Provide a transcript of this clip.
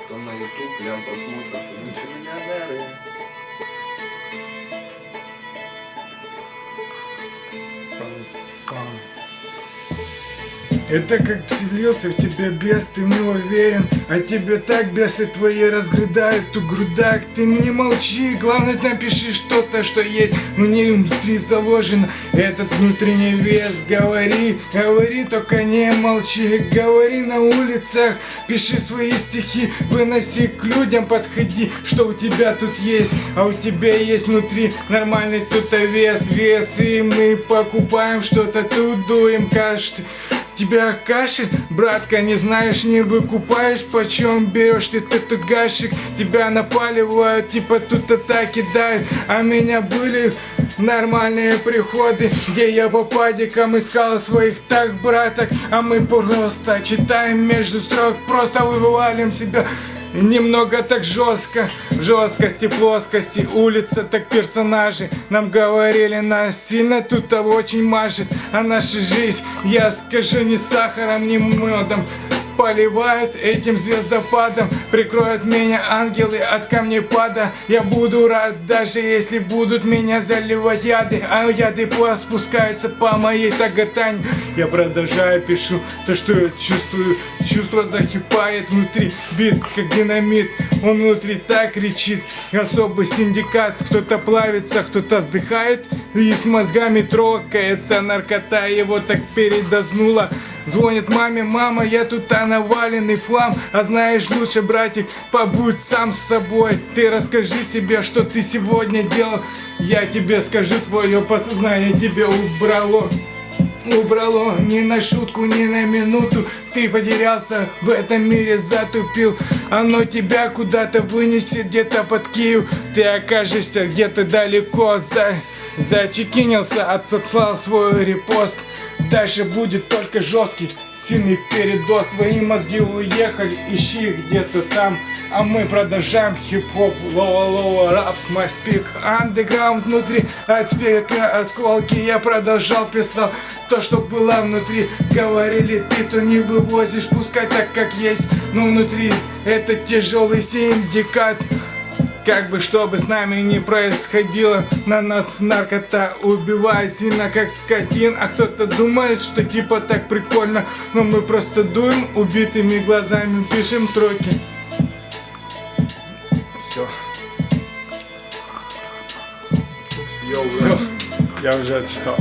Что на YouTube, лям просмотров, миллионеры. Это как вселился в тебя бес, ты не уверен, а тебе так бесы твои разгрызают ту грудак. Ты не молчи, главное напиши что-то, что есть внутри заложено. Этот внутренний вес, говори, говори, только не молчи. Говори на улицах, пиши свои стихи, выноси к людям, подходи, что у тебя тут есть. А у тебя есть внутри нормальный тут вес, и мы покупаем что-то, тут дуем кашель. Тебя кашель, братка, не знаешь, не выкупаешь, почем берешь ты тут гашик. Тебя напаливают, типа тут атаки дают, а меня были нормальные приходы, где я по падикам искал своих так браток. А мы просто читаем между строк, просто вывалим себя немного так жестко, в жесткости, плоскости, улица так персонажи. Нам говорили, нас сильно тут очень мажет, а наша жизнь, я скажу, не сахаром, не медом поливают этим звездопадом. Прикроют меня ангелы от камнепада. Я буду рад, даже если будут меня заливать яды, а яды спускаются по моей так гортани. Я продолжаю, пишу то, что я чувствую. Чувство захипает внутри, бит как динамит. Он внутри так кричит. Особый синдикат. Кто-то плавится, кто-то вздыхает и с мозгами трогается. Наркота его так передознула. Звонит маме, мама, я тут наваленный флам. А знаешь, лучше, братик, побудь сам с собой. Ты расскажи себе, что ты сегодня делал. Я тебе скажу, твое подсознание тебе убрало ни на шутку, ни на минуту. Ты потерялся в этом мире, затупил. Оно тебя куда-то вынесет, где-то под Киев. Ты окажешься где-то далеко. Зачекинился, отслал свой репост. Дальше будет только жесткий, сильный передоз. Твои мозги уехали, ищи их где-то там. А мы продолжаем хип-хоп, лоу-лоу, рап, my speak. Андеграунд внутри, от спека осколки. Я продолжал, писал то, что было внутри. Говорили, ты то не вывозишь, пускай так как есть. Но внутри это тяжелый синдикат. Как бы что бы с нами ни происходило, на нас наркота убивает сильно как скотин. А кто-то думает, что типа так прикольно, но мы просто дуем убитыми глазами, пишем строки. Все. Все, я уже отчитал.